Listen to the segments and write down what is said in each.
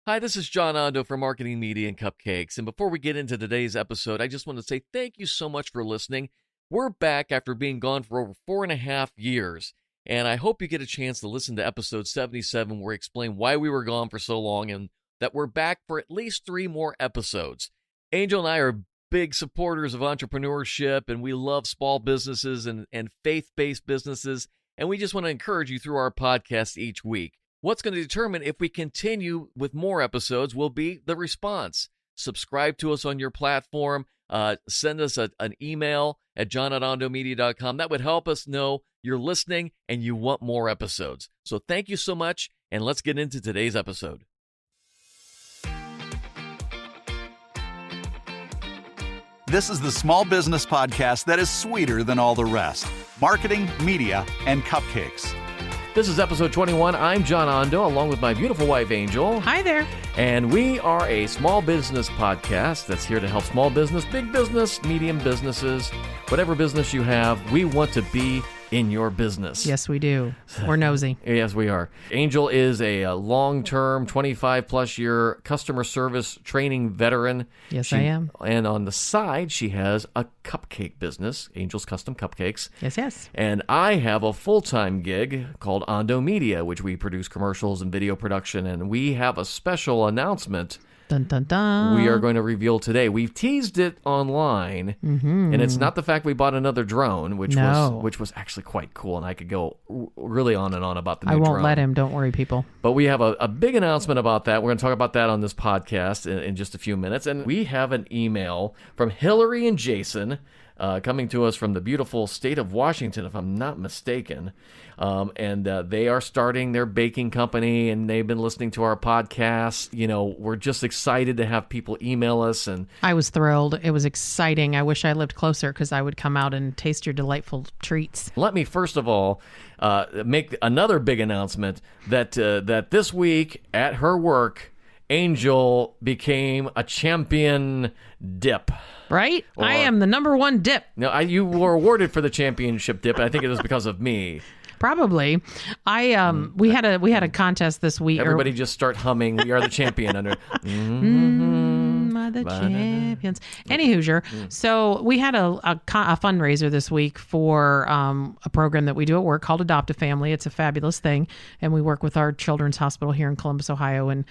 Hi, this is John Ondo from Marketing Media and Cupcakes. And before we get into today's episode, I just want to say thank you so much for listening. We're back after being gone for over 4.5 years. And I hope you get a chance to listen to episode 77, where we explain why we were gone for so long and that we're back for at least 3 more episodes. Angel and I are big supporters of entrepreneurship, and we love small businesses and faith-based businesses. And we just want to encourage you through our podcast each week. What's going to determine if we continue with more episodes will be the response. Subscribe to us on your platform. Send us an email at john@ondomedia.com. That would help us know you're listening and you want more episodes. So thank you so much, and let's get into today's episode. This is the small business podcast that is sweeter than all the rest. Marketing, media, and cupcakes. This is episode 21. I'm John Ondo, along with my beautiful wife, Angel. Hi there. And we are a small business podcast that's here to help small business, big business, medium businesses, whatever business you have. We want to be in your business. Yes, we do. We're nosy. Yes, we are. Angel is a long-term, 25-plus year customer service training veteran. Yes, I am. And on the side, she has a cupcake business, Angel's Custom Cupcakes. Yes. And I have a full-time gig called Ondo Media, which we produce commercials and video production. And we have a special announcement Dun, dun, dun. we are going to reveal today. We've teased it online, and it's not the fact we bought another drone, which was actually quite cool, and I could go really on and on about the new drone. I won't let him. Don't worry, people. But we have a big announcement about that. We're going to talk about that on this podcast in just a few minutes. And we have an email from Hillary and Jason coming to us from the beautiful state of Washington, if I'm not mistaken. And they are starting their baking company, and they've been listening to our podcast. You know, we're just excited to have people email us. And I was thrilled. It was exciting. I wish I lived closer because I would come out and taste your delightful treats. Let me first of all make another big announcement that this week at her work, Angel became a champion dip. Right? I am the number one dip. No, you were awarded for the championship dip, and I think it was because of me. Probably. We had a contest this week. Everybody just start humming. We are the champion under. Are the champions. Any Hoosier. So we had a fundraiser this week for a program that we do at work called Adopt a Family. It's a fabulous thing, and we work with our children's hospital here in Columbus, Ohio, and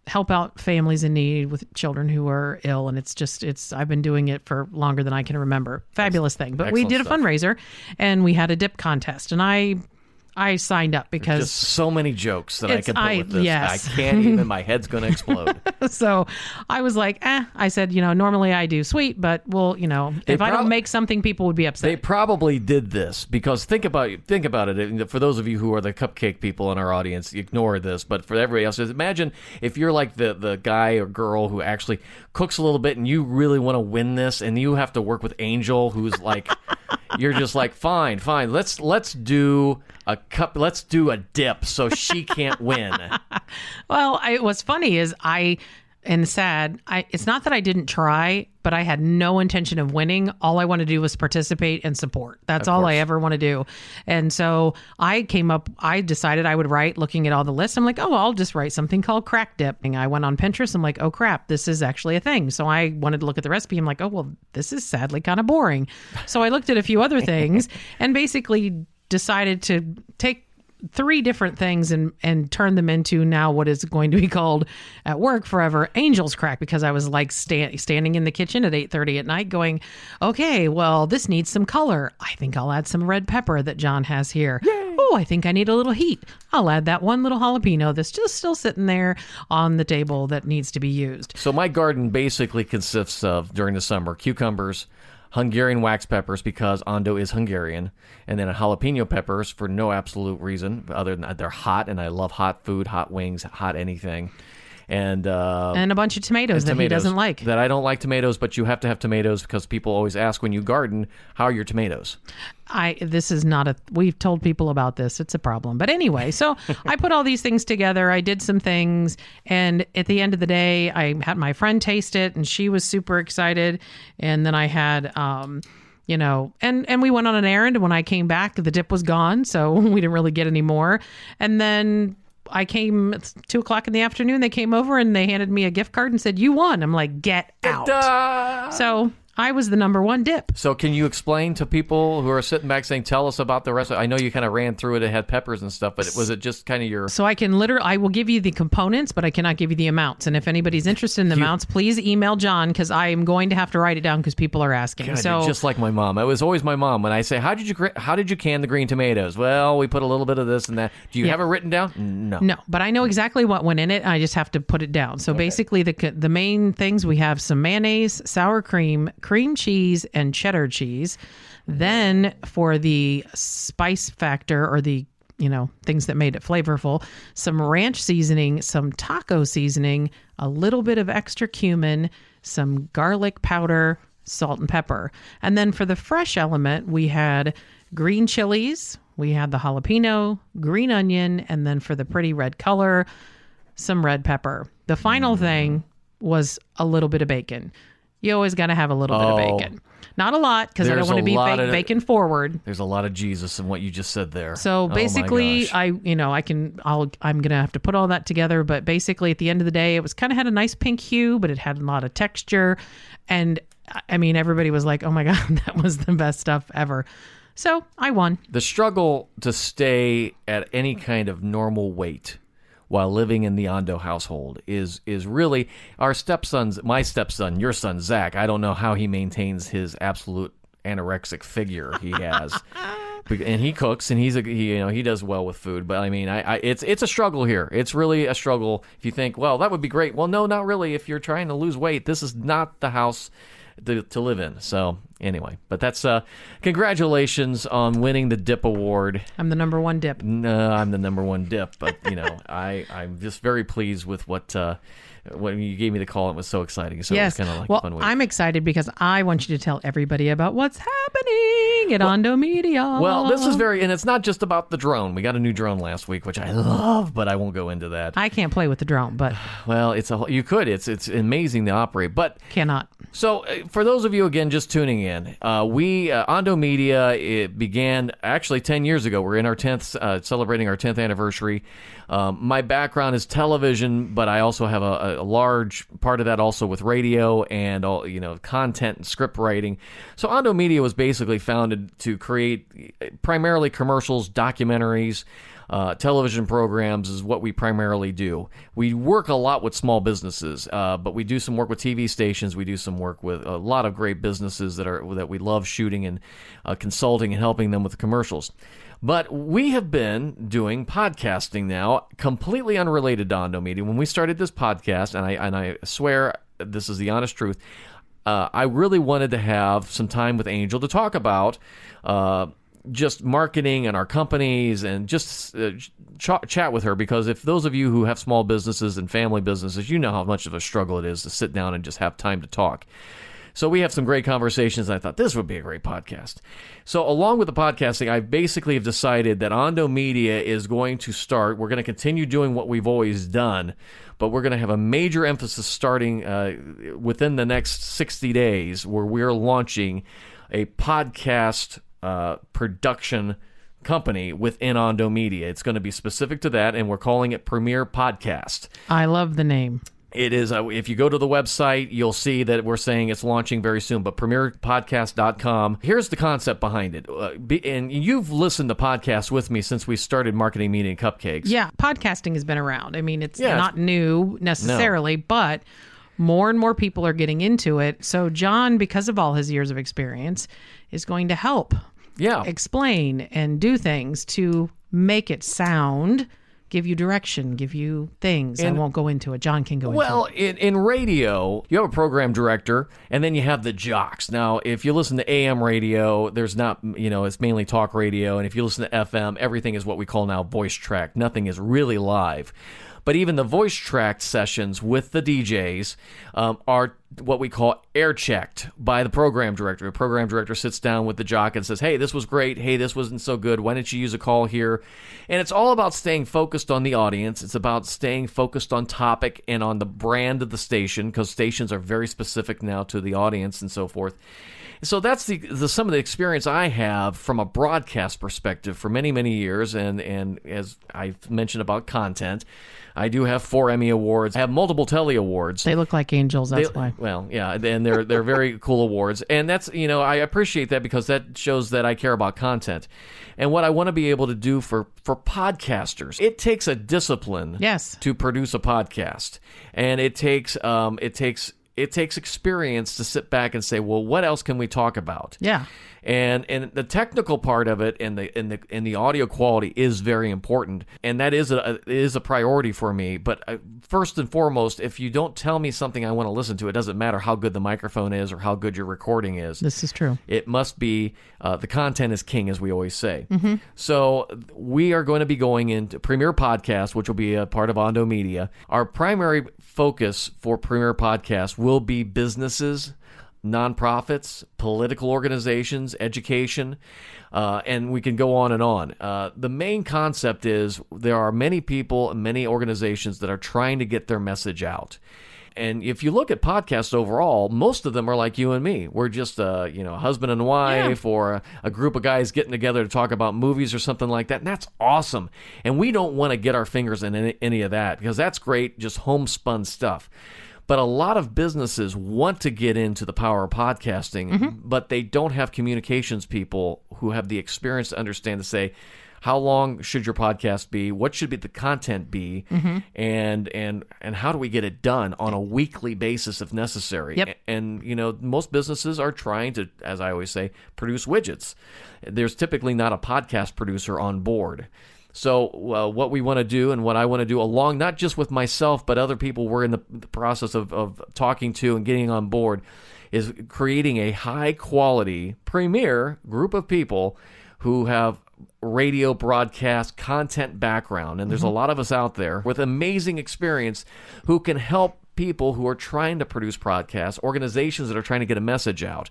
help out families in need with children who are ill. And I've been doing it for longer than I can remember. Fabulous thing. But we did a fundraiser, and we had a dip contest, and I signed up because just so many jokes that I can put with this. Yes. I can't even, my head's going to explode. So I was like, I said, normally I do sweet, but if I don't make something, people would be upset. They probably did this because think about it. For those of you who are the cupcake people in our audience, ignore this. But for everybody else, imagine if you're like the guy or girl who actually cooks a little bit and you really want to win this, and you have to work with Angel, who's like, you're just like, fine, let's do a dip so she can't win. Well, what's funny is it's not that I didn't try, but I had no intention of winning. All I want to do was participate and support. That's all I ever want to do. And so I decided I would write, looking at all the lists. I'm like, I'll just write something called crack dip. And I went on Pinterest. I'm like, oh crap, this is actually a thing. So I wanted to look at the recipe. I'm like, this is sadly kind of boring. So I looked at a few other things and basically decided to take 3 different things and turn them into now what is going to be called at work forever Angel's Crack, because I was like standing in the kitchen at 8:30 at night going, okay, well, this needs some color. I think I'll add some red pepper that John has here. Yay. Oh, I think I need a little heat. I'll add that one little jalapeno that's just still sitting there on the table that needs to be used. So my garden basically consists of, during the summer, cucumbers, Hungarian wax peppers because Ondo is Hungarian, and then jalapeno peppers for no absolute reason other than they're hot, and I love hot food, hot wings, hot anything. And a bunch of tomatoes that he doesn't like. That I don't like tomatoes, but you have to have tomatoes because people always ask when you garden, how are your tomatoes? We've told people about this. It's a problem. But anyway, so I put all these things together. I did some things. And at the end of the day, I had my friend taste it, and she was super excited. And then I had, and we went on an errand. And when I came back, the dip was gone. So we didn't really get any more. And then I came at 2:00 in the afternoon. They came over and they handed me a gift card and said, "You won." I'm like, "Get out." So I was the number one dip. So can you explain to people who are sitting back saying, tell us about the rest of it? I know you kind of ran through it. It had peppers and stuff, but was it just kind of your... So I will give you the components, but I cannot give you the amounts. And if anybody's interested in the amounts, please email John, because I am going to have to write it down because people are asking. God, so you're just like my mom. It was always my mom. When I say, how did you can the green tomatoes? Well, we put a little bit of this and that. Do you have it written down? No, but I know exactly what went in it. I just have to put it down. So basically the main things, we have some mayonnaise, sour cream, cream cheese, and cheddar cheese. Then for the spice factor, or the things that made it flavorful, some ranch seasoning, some taco seasoning, a little bit of extra cumin, some garlic powder, salt and pepper. And then for the fresh element, we had green chilies, we had the jalapeno, green onion, and then for the pretty red color, some red pepper. The final thing was a little bit of bacon. You always got to have a little bit of bacon. Not a lot, because I don't want to be bacon forward. There's a lot of Jesus in what you just said there. So basically, I'm going to have to put all that together. But basically, at the end of the day, it was kind of had a nice pink hue, but it had a lot of texture. And I mean, everybody was like, "Oh my God, that was the best stuff ever." So I won. The struggle to stay at any kind of normal weight while living in the Ondo household is really my stepson, your son, Zach. I don't know how he maintains his absolute anorexic figure he has. And he cooks, and he does well with food. But I mean, it's a struggle here. It's really a struggle. If you think, well, that would be great. Well, no, not really. If you're trying to lose weight, this is not the house to live in. So anyway, but that's congratulations on winning the Dip Award. I'm the number one dip. No, I'm the number one dip, but I'm just very pleased with what when you gave me the call. It was so exciting. So yes. It was kind of like a fun week. I'm excited because I want you to tell everybody about what's happening at Ondo Media. Well, this is and it's not just about the drone. We got a new drone last week, which I love, but I won't go into that. I can't play with the drone, but well, you could. It's amazing to operate, but cannot. So for those of you again just tuning in, we Ondo Media, it began actually 10 years ago. We're in our 10th, celebrating our 10th anniversary. My background is television, but I also have a large part of that also with radio and all content and script writing. So Ondo Media was basically founded to create primarily commercials, documentaries. Television programs is what we primarily do. We work a lot with small businesses, but we do some work with TV stations. We do some work with a lot of great businesses that we love shooting and consulting and helping them with the commercials. But we have been doing podcasting now, completely unrelated to Ondo Media. When we started this podcast, and I swear this is the honest truth, I really wanted to have some time with Angel to talk about just marketing and our companies and just chat with her, because if those of you who have small businesses and family businesses, you know how much of a struggle it is to sit down and just have time to talk. So we have some great conversations, and I thought this would be a great podcast. So along with the podcasting, I basically have decided that Ondo Media is going to start. We're going to continue doing what we've always done, but we're going to have a major emphasis starting within the next 60 days, where we're launching a podcast production company within Ondo Media. It's going to be specific to that, and we're calling it Premier Podcast. I love the name. It is. If you go to the website, you'll see that we're saying it's launching very soon, but premierpodcast.com. Here's the concept behind it. And you've listened to podcasts with me since we started Marketing, Media, and Cupcakes. Yeah, podcasting has been around. I mean, it's not new necessarily, but more and more people are getting into it. So John, because of all his years of experience, is going to help explain and do things to make it sound, give you direction, give you things. I won't go into it. John can go into it. Well, in radio, you have a program director, and then you have the jocks. Now, if you listen to AM radio, there's not, it's mainly talk radio. And if you listen to FM, everything is what we call now voice track. Nothing is really live. But even the voice track sessions with the DJs are what we call air checked by the program director. The program director sits down with the jock and says, hey, this was great. Hey, this wasn't so good. Why didn't you use a call here? And it's all about staying focused on the audience. It's about staying focused on topic and on the brand of the station, because stations are very specific now to the audience and so forth. So that's some of the experience I have from a broadcast perspective for many, many years. And as I've mentioned about content, I do have 4 Emmy Awards. I have multiple Telly Awards. They look like angels, that's why. Well, yeah, and they're very cool awards. And that's, I appreciate that because that shows that I care about content. And what I want to be able to do for podcasters, it takes a discipline to produce a podcast. And it takes experience to sit back and say, well, what else can we talk about? Yeah. And the technical part of it and the audio quality is very important, and that is a priority for me. But first and foremost, if you don't tell me something I want to listen to, it doesn't matter how good the microphone is or how good your recording is. This is true. It must be the content is king, as we always say. Mm-hmm. So we are going to be going into Premier Podcast, which will be a part of Ondo Media. Our primary focus for Premier Podcast will be businesses, nonprofits, political organizations, education, and we can go on and on. The main concept is there are many people and many organizations that are trying to get their message out. And if you look at podcasts overall, most of them are like you and me. We're just a husband and wife or a group of guys getting together to talk about movies or something like that. And that's awesome. And we don't want to get our fingers in any of that, because that's great, just homespun stuff. But a lot of businesses want to get into the power of podcasting, but they don't have communications people who have the experience to understand, to say, how long should your podcast be? What should be the content be? And how do we get it done on a weekly basis if necessary? Yep. And, most businesses are trying to, as I always say, produce widgets. There's typically not a podcast producer on board. So what we want to do and what I want to do, along not just with myself, but other people we're in the process of talking to and getting on board, is creating a high-quality, premier group of people who have radio broadcast content background. And there's a lot of us out there with amazing experience who can help people who are trying to produce podcasts, organizations that are trying to get a message out.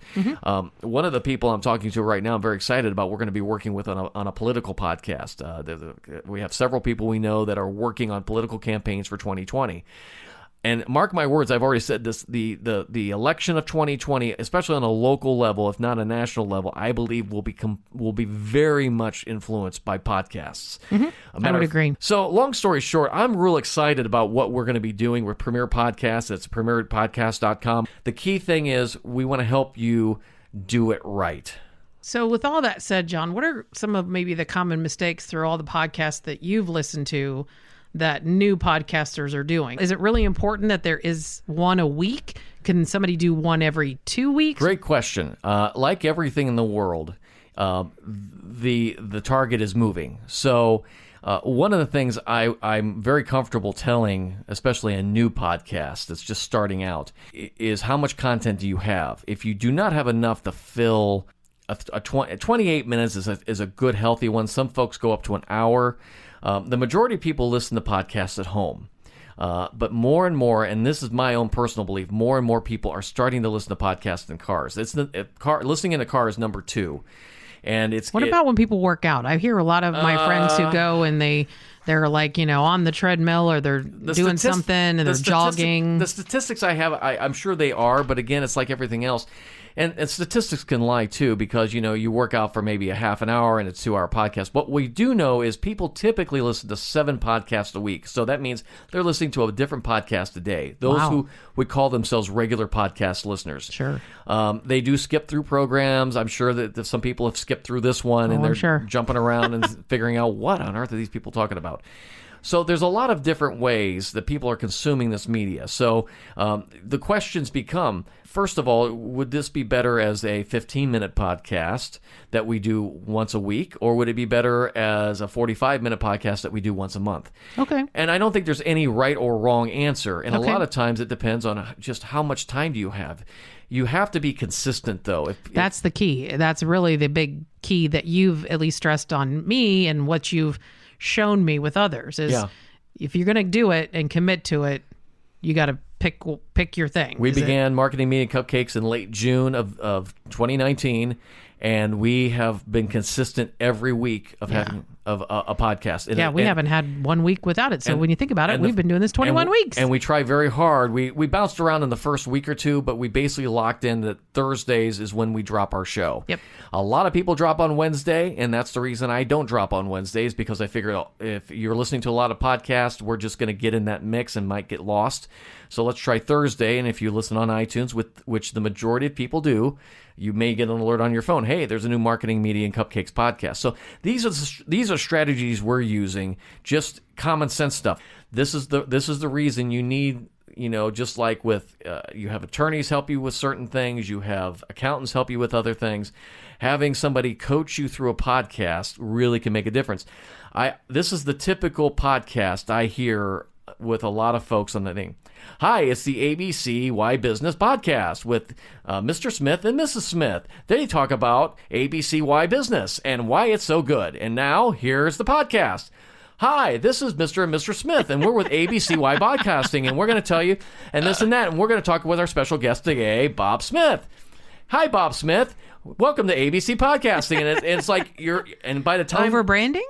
One of the people I'm talking to right now, I'm very excited about, we're going to be working with on a political podcast. We have several people we know that are working on political campaigns for 2020. And mark my words, I've already said this, the election of 2020, especially on a local level, if not a national level, I believe will be very much influenced by podcasts. I would agree. So long story short, I'm real excited about what we're going to be doing with Premier Podcast. It's premierpodcast.com. The key thing is we want to help you do it right. So with all that said, John, what are some of maybe the common mistakes through all the podcasts that you've listened to that new podcasters are doing? Is it really important that there is one a week? Can somebody do one every 2 weeks? Great question. Like everything in the world, the target is moving. So one of the things I'm very comfortable telling, especially a new podcast that's just starting out, is how much content do you have? If you do not have enough to fill 28 minutes is a good, healthy one. Some folks go up to an hour. The majority of people listen to podcasts at home. But more and more, and this is my own personal belief, more and more people are starting to listen to podcasts in cars. Listening in a car is number 2. And what about when people work out? I hear a lot of my friends who go and they're like, on the treadmill, or they're doing something and they're jogging. The statistics I have, I'm sure they are, but again, it's like everything else. And statistics can lie too, because, you work out for maybe a half an hour and it's a 2-hour podcast. What we do know is people typically listen to 7 podcasts a week. So that means they're listening to a different podcast a day. Those who would call themselves regular podcast listeners. Sure. They do skip through programs. I'm sure that some people have skipped through this one and they're jumping around and figuring out what on earth are these people talking about. So there's a lot of different ways that people are consuming this media. So the questions become, first of all, would this be better as a 15-minute podcast that we do once a week, or would it be better as a 45-minute podcast that we do once a month? Okay. And I don't think there's any right or wrong answer. And a lot of times it depends on just how much time do you have. You have to be consistent, though. That's the key. That's really the big key that you've at least stressed on me, and what you've shown me with others is if you're going to do it and commit to it, you got to pick your thing. We began Marketing Media Cupcakes in late June of 2019, and we have been consistent every week of having a podcast. And we haven't had 1 week without it. So when you think about it, we've been doing this 21 weeks. And we try very hard. We bounced around in the first week or two, but we basically locked in that Thursdays is when we drop our show. Yep. A lot of people drop on Wednesday, and that's the reason I don't drop on Wednesdays, because I figured if you're listening to a lot of podcasts, we're just going to get in that mix and might get lost. So let's try Thursday, and if you listen on iTunes, which the majority of people do, you may get an alert on your phone. Hey, there's a new Marketing Media and Cupcakes podcast. So these are strategies we're using, just common sense stuff. This is the reason you need, just like with you have attorneys help you with certain things, you have accountants help you with other things. Having somebody coach you through a podcast really can make a difference. This is the typical podcast I hear with a lot of folks on the thing. Hi, it's the ABC Why Business podcast with Mr. Smith and Mrs. Smith. They talk about ABC Why Business and why it's so good. And now, here's the podcast. Hi, this is Mr. and Mr. Smith, and we're with ABC Why Podcasting, and we're going to tell you and this and that, and we're going to talk with our special guest today, Bob Smith. Hi, Bob Smith. Welcome to ABC Podcasting. And it's like and by the time... Over-branding?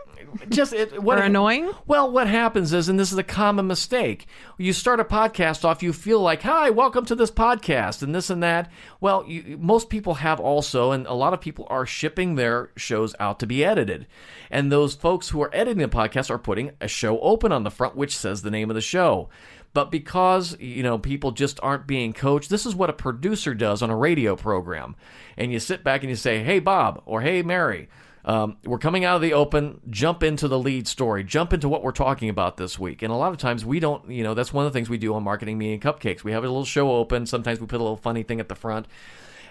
Or annoying? Well, what happens is, and this is a common mistake, you start a podcast off, you feel like, hi, welcome to this podcast, and this and that. Well, most people have also, and a lot of people are shipping their shows out to be edited. And those folks who are editing the podcast are putting a show open on the front, which says the name of the show. But because, people just aren't being coached, this is what a producer does on a radio program. And you sit back and you say, hey, Bob, or hey, Mary, we're coming out of the open, jump into the lead story, jump into what we're talking about this week. And a lot of times we don't, that's one of the things we do on Marketing Media and Cupcakes. We have a little show open. Sometimes we put a little funny thing at the front.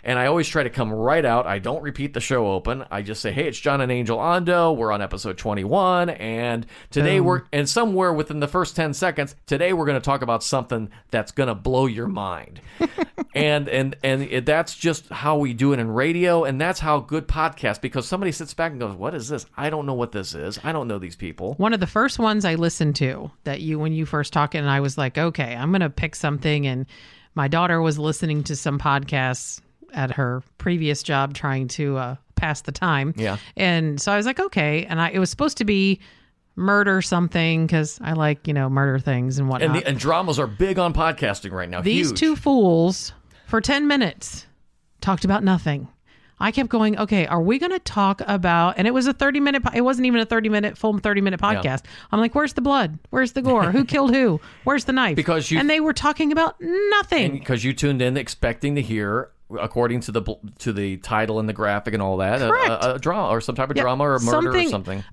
And I always try to come right out. I don't repeat the show open. I just say, hey, it's John and Angel Ondo. We're on episode 21. And today and somewhere within the first 10 seconds, today we're going to talk about something that's going to blow your mind. and that's just how we do it in radio. And that's how good podcasts, because somebody sits back and goes, what is this? I don't know what this is. I don't know these people. One of the first ones I listened to when you first talked, and I was like, okay, I'm going to pick something. And my daughter was listening to some podcasts at her previous job trying to pass the time. Yeah. And so I was like, okay. And it was supposed to be murder something, because I like, murder things and whatnot. And dramas are big on podcasting right now. These Huge. two fools for 10 minutes talked about nothing. I kept going, okay, are we going to talk about, and it was a 30-minute, it wasn't even a 30-minute, full 30-minute podcast. Yeah. I'm like, where's the blood? Where's the gore? Who killed who? Where's the knife? And they were talking about nothing. Because you tuned in expecting to hear, according to the title and the graphic and all that, a drama or some type of drama or a murder or something.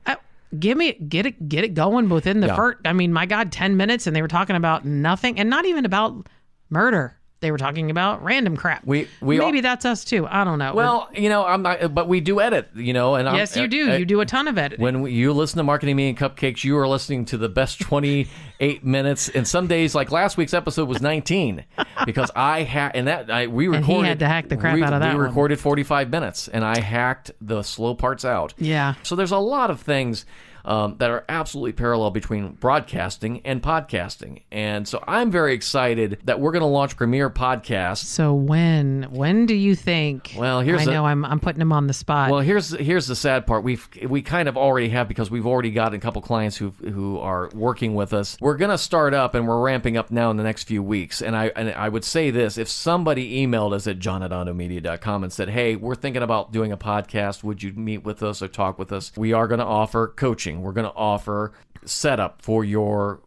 Get it going within the first. I mean, my God, 10 minutes, and they were talking about nothing, and not even about murder. They were talking about random crap. Maybe that's us too. I don't know. Well, I'm not, but we do edit, and yes, you do. You do a ton of editing. When you listen to Marketing Media and Cupcakes, you are listening to the best 28 minutes. And some days, like last week's episode was 19, because we recorded. And he had to hack the crap out of that. We recorded 45 minutes, and I hacked the slow parts out. Yeah. So there's a lot of things that are absolutely parallel between broadcasting and podcasting. And so I'm very excited that we're going to launch Premier Podcast. So when do you think? Well, I'm putting him on the spot. Well, here's the sad part. We kind of already have, because we've already got a couple clients who are working with us. We're going to start up, and we're ramping up now in the next few weeks. And I would say this: if somebody emailed us at john@ondomedia.com and said, hey, we're thinking about doing a podcast, would you meet with us or talk with us? We are going to offer coaching. We're going to offer setup for your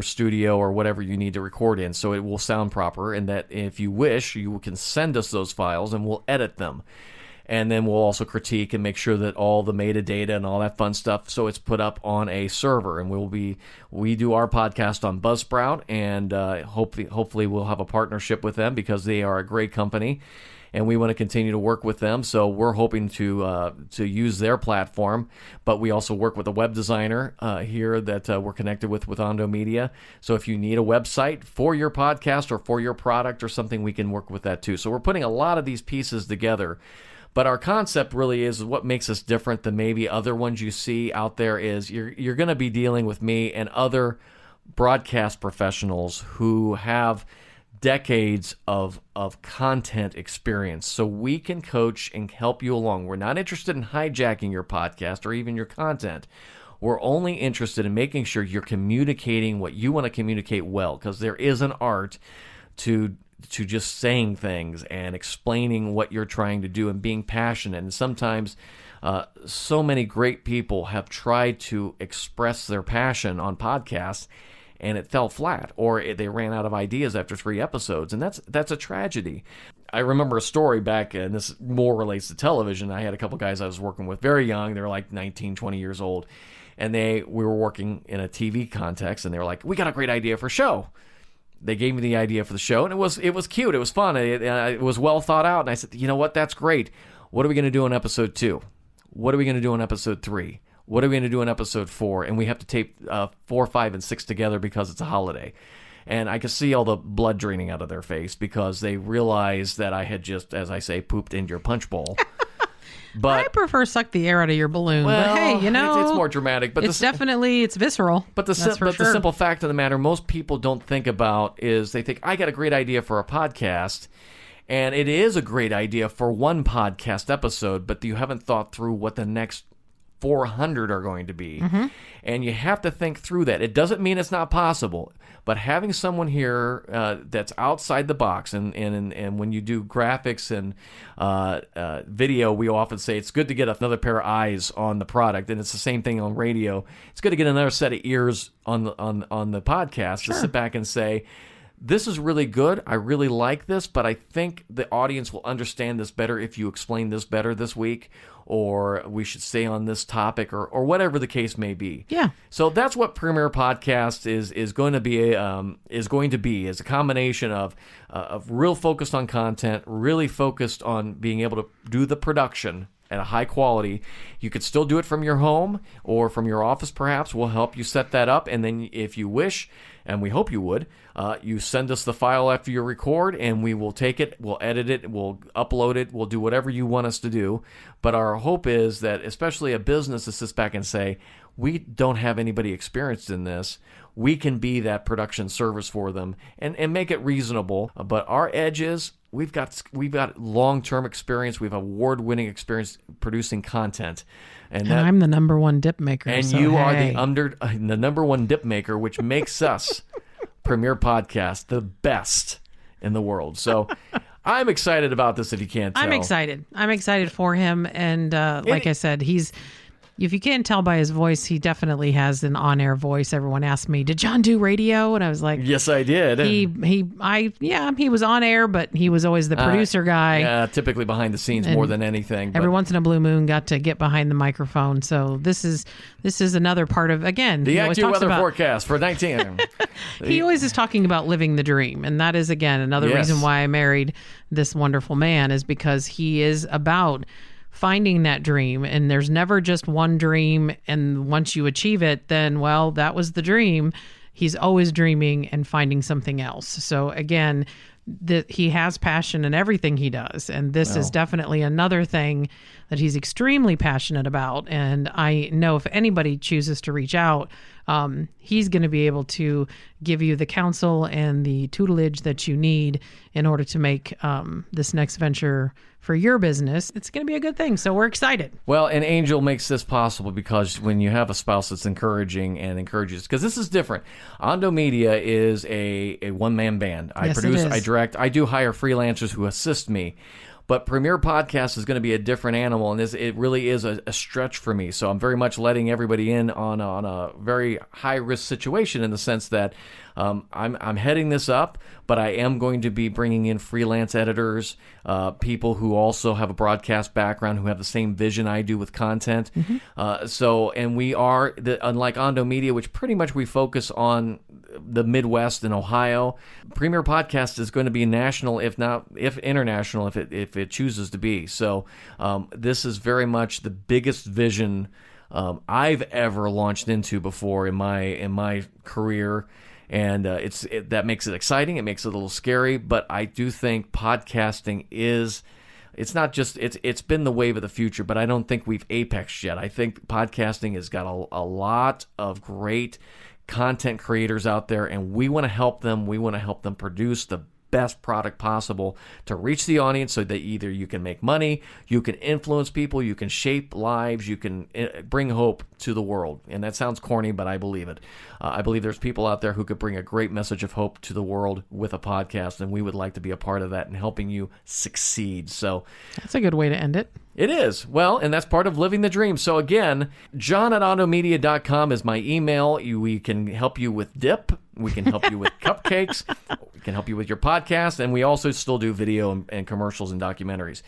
studio or whatever you need to record in, so it will sound proper, and that if you wish, you can send us those files and we'll edit them. And then we'll also critique and make sure that all the metadata and all that fun stuff, so it's put up on a server. And we do our podcast on Buzzsprout, and hopefully we'll have a partnership with them, because they are a great company. And we want to continue to work with them, so we're hoping to use their platform. But we also work with a web designer here that we're connected with Ondo Media. So if you need a website for your podcast or for your product or something, we can work with that too. So we're putting a lot of these pieces together. But our concept really is what makes us different than maybe other ones you see out there is you're going to be dealing with me and other broadcast professionals who have decades of content experience, so we can coach and help you along. We're not interested in hijacking your podcast or even your content. We're only interested in making sure you're communicating what you want to communicate well, because there is an art to just saying things and explaining what you're trying to do and being passionate. And sometimes so many great people have tried to express their passion on podcasts, and it fell flat, or they ran out of ideas after 3 episodes, and that's a tragedy. I remember a story back, and this more relates to television. I had a couple guys I was working with, very young. They were like 19, 20 years old, and we were working in a TV context, and they were like, "We got a great idea for a show." They gave me the idea for the show, and it was cute. It was fun. It was well thought out, and I said, "You know what? That's great. What are we going to do in episode 2? What are we going to do in episode 3? What are we going to do in episode 4? And we have to tape 4, 5, and 6 together because it's a holiday." And I could see all the blood draining out of their face because they realized that I had just, as I say, pooped into your punch bowl. But I prefer suck the air out of your balloon. well, but hey, it's more dramatic. But it's definitely visceral. But the simple fact of the matter, most people don't think about is they think, I got a great idea for a podcast. And it is a great idea for one podcast episode, but you haven't thought through what the next 400 are going to be. Mm-hmm. And you have to think through that. It doesn't mean it's not possible, but having someone here that's outside the box, and when you do graphics and video, we often say it's good to get another pair of eyes on the product, and it's the same thing on radio. It's good to get another set of ears on the podcast to sit back and say, this is really good. I really like this, but I think the audience will understand this better if you explain this better this week, or we should stay on this topic, or whatever the case may be. Yeah. So that's what Premier Podcast is going to be. Is a combination of real focused on content, really focused on being able to do the production at a high quality. You could still do it from your home or from your office, perhaps. We'll help you set that up, and then if you wish, and we hope you would, you send us the file after you record, and we will take it, we'll edit it, we'll upload it, we'll do whatever you want us to do. But our hope is that, especially a business that sits back and say, we don't have anybody experienced in this, we can be that production service for them and make it reasonable. But our edge is, we've got long-term experience, we have award-winning experience producing content. And I'm the number one dip maker. And so you are hey. the number one dip maker, which makes us Premier Podcast the best in the world. So I'm excited about this, if you can't tell. I'm excited for him. And like I said, if you can't tell by his voice, he definitely has an on-air voice. Everyone asked me, "Did John do radio?" And I was like, "Yes, I did." He was on air, but he was always the producer guy. Yeah, typically behind the scenes more than anything. Every once in a blue moon, got to get behind the microphone. So this is another part of, again, the AccuWeather weather forecast for 19. He always is talking about living the dream, and that is, again, another reason why I married this wonderful man, is because he is about finding that dream. And there's never just one dream, and once you achieve it, then, well, that was the dream. He's always dreaming and finding something else. So again, he has passion in everything he does, and this is definitely another thing that he's extremely passionate about. And I know if anybody chooses to reach out, he's going to be able to give you the counsel and the tutelage that you need in order to make this next venture for your business. It's going to be a good thing. So we're excited. Well, and Angel makes this possible because when you have a spouse that's encouraging and encourages, because this is different. Ondo Media is a one-man band. I produce, I direct, I do hire freelancers who assist me. But Premier Podcast is going to be a different animal, and it really is a stretch for me. So I'm very much letting everybody in on a very high-risk situation, in the sense that I'm heading this up, but I am going to be bringing in freelance editors, people who also have a broadcast background, who have the same vision I do with content. Mm-hmm. And we are, unlike Ondo Media, which pretty much we focus on the Midwest and Ohio, Premier Podcast is going to be national, if international, if it chooses to be. So this is very much the biggest vision I've ever launched into before in my career. And that makes it exciting. It makes it a little scary, but I do think podcasting it's not just, it's been the wave of the future, but I don't think we've apexed yet. I think podcasting has got a lot of great content creators out there, and we want to help them. We want to help them produce the best product possible to reach the audience so that either you can make money, you can influence people, you can shape lives, you can bring hope to the world. And that sounds corny, but I believe it. I believe there's people out there who could bring a great message of hope to the world with a podcast, and we would like to be a part of that and helping you succeed. So that's a good way to end it. It is. Well, and that's part of living the dream. So again, john@ondomedia.com is my email. We can help you with dip. We can help you with cupcakes. We can help you with your podcast. And we also still do video and commercials and documentaries.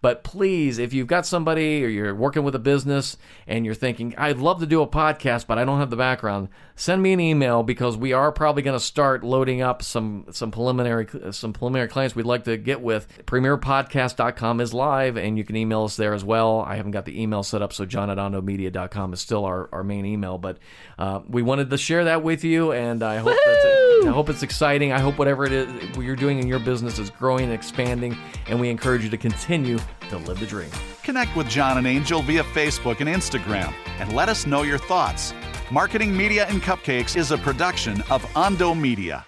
But please, if you've got somebody or you're working with a business and you're thinking, I'd love to do a podcast, but I don't have the background, send me an email, because we are probably going to start loading up some preliminary clients we'd like to get with. PremierPodcast.com is live, and you can email us there as well. I haven't got the email set up, so john@ondomedia.com is still our main email. But we wanted to share that with you, and I hope it's exciting. I hope whatever it is you're doing in your business is growing and expanding, and we encourage you to continue to live the dream. Connect with John and Angel via Facebook and Instagram and let us know your thoughts. Marketing, Media, and Cupcakes is a production of Ondo Media.